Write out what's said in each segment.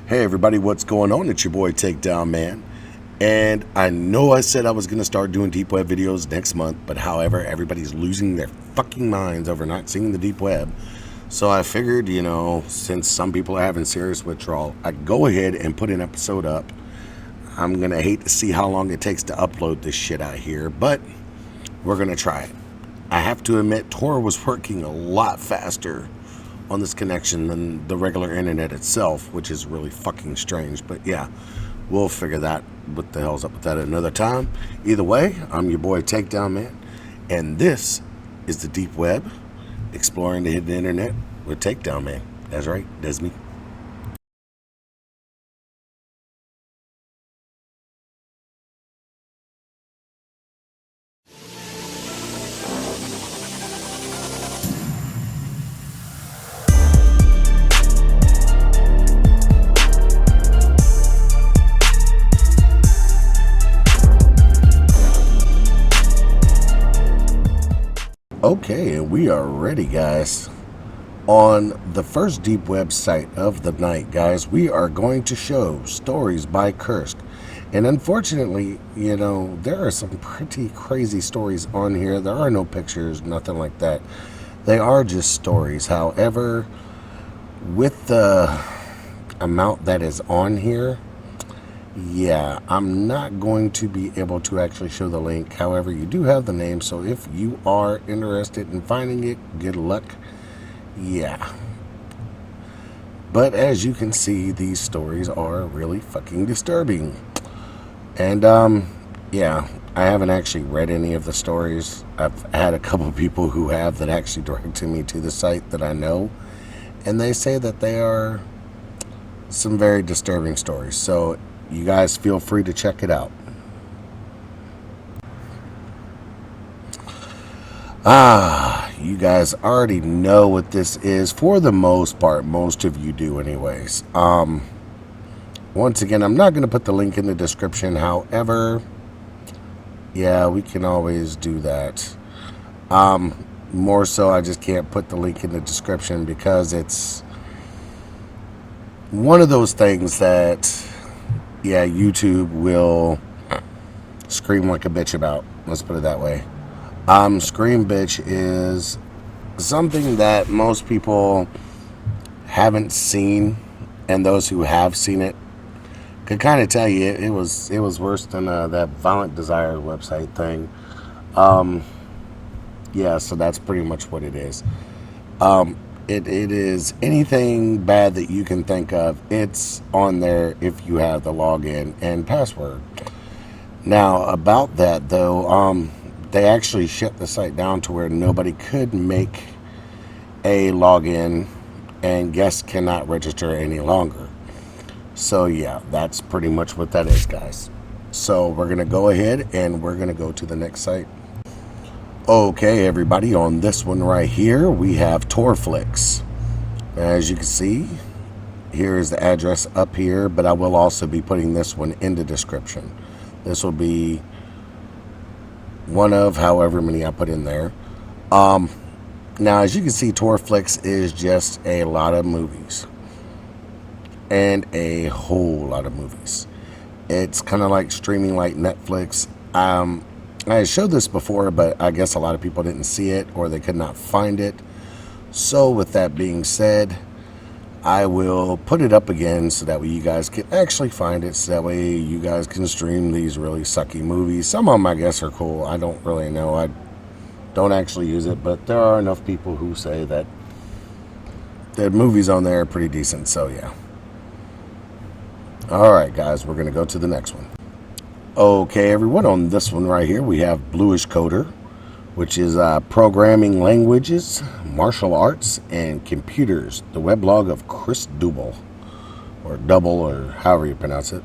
Hey everybody, what's going on? It's your boy Takedownman. And I know I said I was going to start doing deep web videos next month, but however, everybody's losing their fucking minds over not seeing the deep web. So I figured, since some people are having serious withdrawal, I'd go ahead and put an episode up. I'm going to hate to see how long it takes to upload this shit out here, but we're going to try it. I have to admit, Tor was working a lot faster on this connection than the regular internet itself, which is really fucking strange. But yeah, we'll figure that what the hell's up with that another time. Either way, I'm your boy Takedownman, and this is the deep web, exploring the hidden internet with Takedownman. That's right, that's me. Okay, and we are ready, guys. On the first deep website of the night, guys, we are going to show stories by Kursk. And unfortunately, there are some pretty crazy stories on here. There are no pictures, nothing like that. They are just stories. However, with the amount that is on here, yeah, I'm not going to be able to actually show the link. However, you do have the name, so if you are interested in finding it, good luck. Yeah. But as you can see, these stories are really fucking disturbing. And, yeah, I haven't actually read any of the stories. I've had a couple people who have that actually directed me to the site that I know. And they say that they are some very disturbing stories. So you guys feel free to check it out. You guys already know what this is for the most part. Most of you do anyways. Once again, I'm not going to put the link in the description. However, yeah, we can always do that. More so, I just can't put the link in the description because it's one of those things that, yeah, YouTube will scream like a bitch about. Let's put it that way. Scream bitch is something that most people haven't seen, and those who have seen it could kind of tell you it was worse than that Violent Desire website thing. Yeah, so that's pretty much what it is. It is anything bad that you can think of. It's on there if you have the login and password. Now, about that though, they actually shut the site down to where nobody could make a login and guests cannot register any longer. So yeah, that's pretty much what that is, guys. So we're going to go ahead and we're going to go to the next site. Okay, everybody, on this one right here, we have TorFlix. As you can see, here is the address up here, but I will also be putting this one in the description. This will be one of however many I put in there. Now, as you can see, TorFlix is just a lot of movies. And a whole lot of movies. It's kind of like streaming like Netflix. I showed this before, but I guess a lot of people didn't see it or they could not find it. So with that being said, I will put it up again so that way you guys can actually find it. So that way you guys can stream these really sucky movies. Some of them I guess are cool. I don't really know. I don't actually use it, but there are enough people who say that the movies on there are pretty decent. So yeah. Alright guys, we're going to go to the next one. Okay everyone, on this one right here we have Blueish Coder, which is programming languages, martial arts, and computers. The weblog of Chris Double, or however you pronounce it.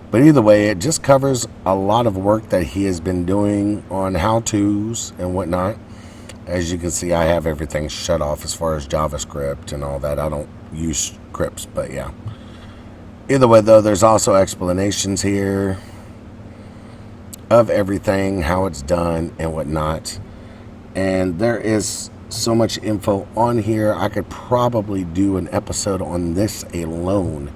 But either way, it just covers a lot of work that he has been doing on how-tos and whatnot. As you can see, I have everything shut off as far as JavaScript and all that. I don't use scripts, but yeah. Either way though, there's also explanations here of everything, how it's done and whatnot. And there is so much info on here. I could probably do an episode on this alone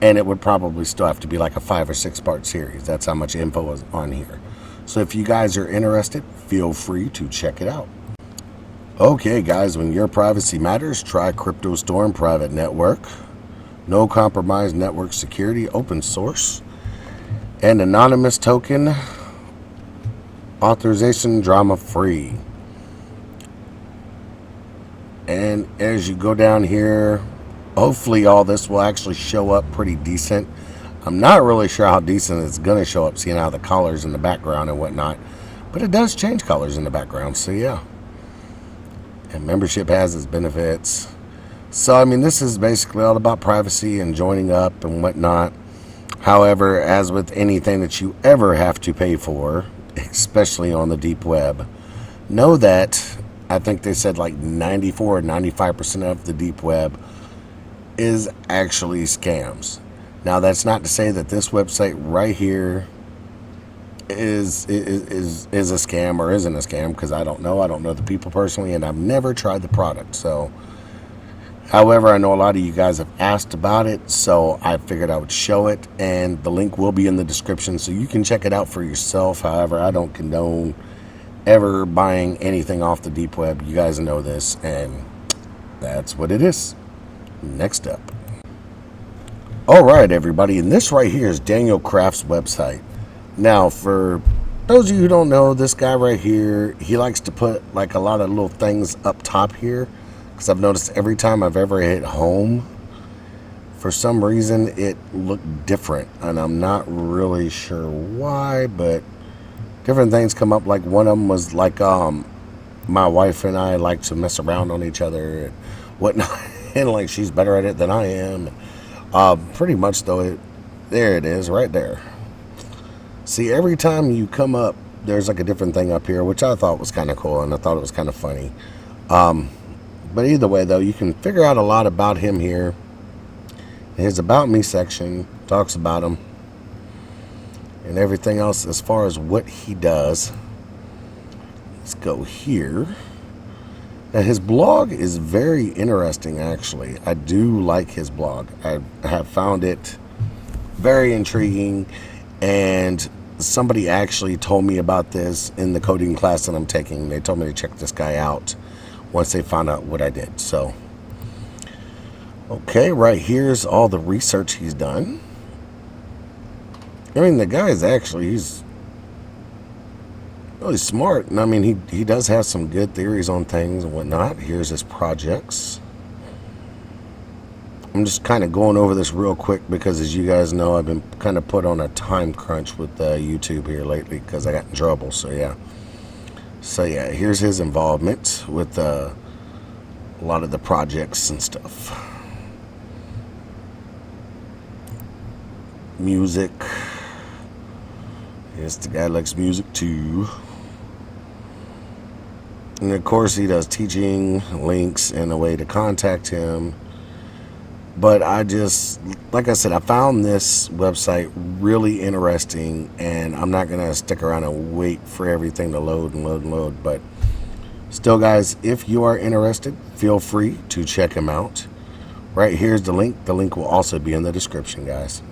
and it would probably still have to be like a 5 or 6 part series. That's how much info is on here. So if you guys are interested, feel free to check it out. Okay guys, when your privacy matters, try CryptoStorm Private Network. No compromise network security, open source, and anonymous token authorization, drama free. And as you go down here, hopefully all this will actually show up pretty decent. I'm not really sure how decent it's going to show up, seeing how the colors in the background and whatnot, but it does change colors in the background, so yeah. And membership has its benefits. So I mean, this is basically all about privacy and joining up and whatnot. However, as with anything that you ever have to pay for, especially on the deep web, know that I think they said like 94 or 95% of the deep web is actually scams. Now that's not to say that this website right here is a scam or isn't a scam, because I don't know the people personally, and I've never tried the product. So however, I know a lot of you guys have asked about it, so I figured I would show it, and the link will be in the description so you can check it out for yourself. However, I don't condone ever buying anything off the deep web. You guys know this, and that's what it is. Next up. Alright everybody, and this right here is Daniel Kraft's website. Now, for those of you who don't know, this guy right here, he likes to put like a lot of little things up top here, because I've noticed every time I've ever hit home, for some reason it looked different, and I'm not really sure why, but different things come up. Like one of them was like my wife and I like to mess around on each other and whatnot, and like she's better at it than I am. Pretty much though, there it is right there. See, every time you come up, there's like a different thing up here, which I thought was kind of cool, and I thought it was kind of funny. But either way though, you can figure out a lot about him here. His About Me section talks about him and everything else as far as what he does. Let's go here. Now his blog is very interesting, actually. I do like his blog. I have found it very intriguing, and somebody actually told me about this in the coding class that I'm taking. They told me to check this guy out once they found out what I did. So okay, right here's all the research he's done. I mean, the guy is actually, he's really smart, and I mean, he does have some good theories on things and whatnot. Here's his projects. I'm just kind of going over this real quick because, as you guys know, I've been kind of put on a time crunch with YouTube here lately because I got in trouble. So yeah, here's his involvement with a lot of the projects and stuff. Music. Yes, the guy likes music too. And of course he does teaching, links, and a way to contact him. But I just, like I said, I found this website really interesting, and I'm not gonna stick around and wait for everything to load and load and load. But still, guys, if you are interested, feel free to check him out. Right here's the link. The link will also be in the description, guys.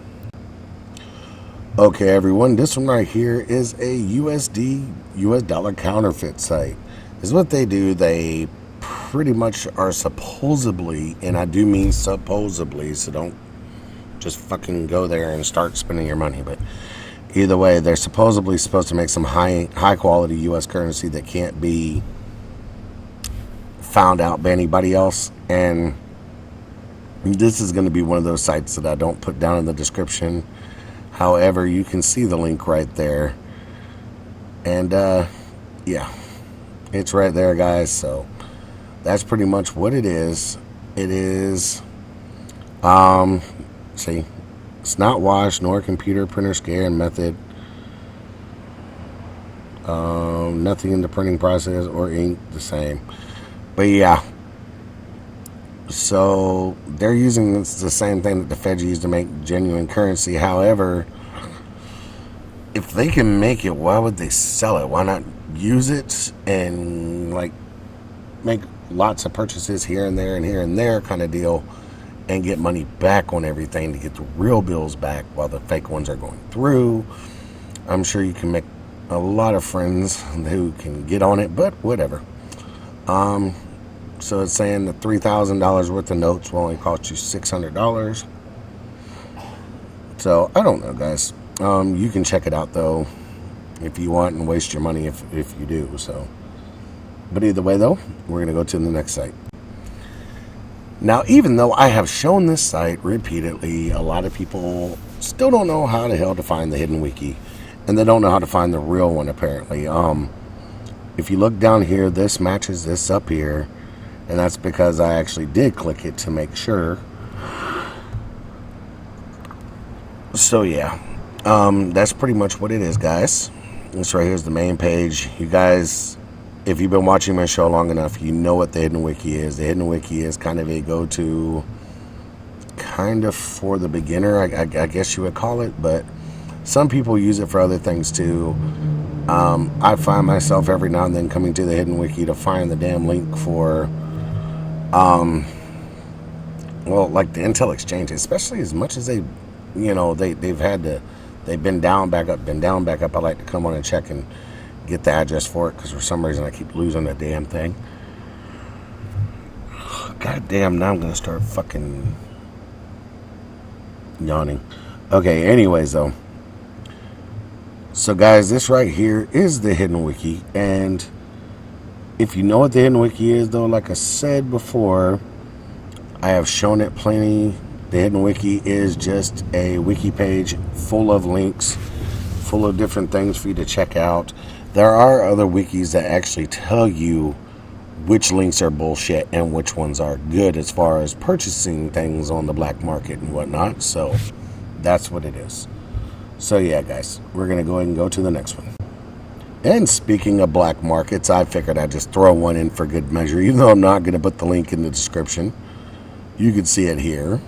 Okay everyone, this one right here is a US dollar counterfeit site. This is what they do. They pretty much are supposedly, and I do mean supposedly, so don't just fucking go there and start spending your money, but either way, they're supposedly supposed to make some high quality US currency that can't be found out by anybody else. And this is going to be one of those sites that I don't put down in the description. However, you can see the link right there, and yeah, it's right there, guys. So that's pretty much what it is. It is see, it's not wash nor computer printer scan method, nothing in the printing process or ink the same. But yeah, so they're using the same thing that the Feds use to make genuine currency. However, if they can make it, why would they sell it? Why not use it and like make lots of purchases here and there and here and there kind of deal, and get money back on everything to get the real bills back while the fake ones are going through. I'm sure you can make a lot of friends who can get on it, but whatever. So it's saying the $3,000 worth of notes will only cost you $600. So I don't know, guys. You can check it out though if you want, and waste your money if you do. So, but either way though, we're gonna go to the next site. Now, even though I have shown this site repeatedly, a lot of people still don't know how the hell to find the hidden wiki, and they don't know how to find the real one apparently. If you look down here, this matches this up here, and that's because I actually did click it to make sure. So yeah, that's pretty much what it is, guys. This right here is the main page. You guys, if you've been watching my show long enough, you know what the hidden wiki is. The hidden wiki is kind of a go-to, kind of for the beginner, I guess you would call it, but some people use it for other things too. I find myself every now and then coming to the hidden wiki to find the damn link for well, like the Intel Exchange, especially as much as they've been down, back up, been down, back up. I like to come on and check and get the address for it, because for some reason I keep losing the damn thing. God damn, now I'm gonna start fucking yawning. Okay, anyways though. So guys, this right here is the hidden wiki, and if you know what the hidden wiki is though, like I said before, I have shown it plenty. The hidden wiki is just a wiki page full of links, full of different things for you to check out. There are other wikis that actually tell you which links are bullshit and which ones are good as far as purchasing things on the black market and whatnot. So that's what it is. So yeah, guys, we're going to go ahead and go to the next one. And speaking of black markets, I figured I'd just throw one in for good measure, even though I'm not going to put the link in the description. You can see it here.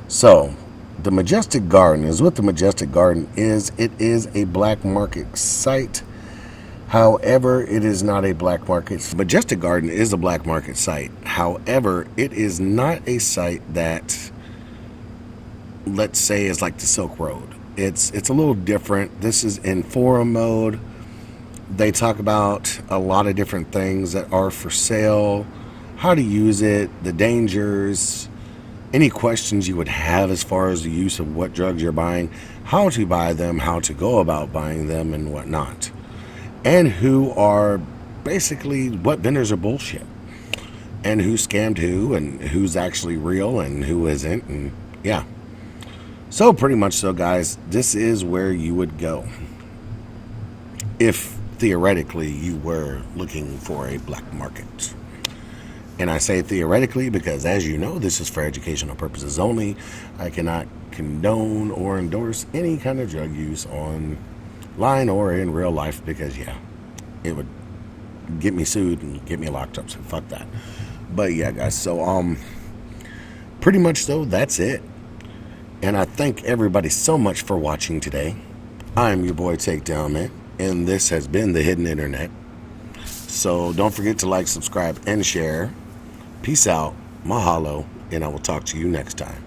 So the Majestic Garden is what the Majestic Garden is. It is a black market site. However, it is not a black market. Majestic Garden is a black market site. However, it is not a site that, let's say, is like the Silk Road. It's a little different. This is in forum mode. They talk about a lot of different things that are for sale, how to use it, the dangers, any questions you would have as far as the use of what drugs you're buying, how to buy them, how to go about buying them, and whatnot. And who are basically, what vendors are bullshit, and who scammed who, and who's actually real and who isn't, and yeah. So pretty much so, guys, this is where you would go if theoretically you were looking for a black market. And I say theoretically because, as you know, this is for educational purposes only. I cannot condone or endorse any kind of drug use online or in real life, because yeah, it would get me sued and get me locked up, so fuck that. But yeah, guys, so pretty much so, that's it. And I thank everybody so much for watching today. I'm your boy Takedownman, and this has been the Hidden Internet. So don't forget to like, subscribe, and share. Peace out, mahalo, and I will talk to you next time.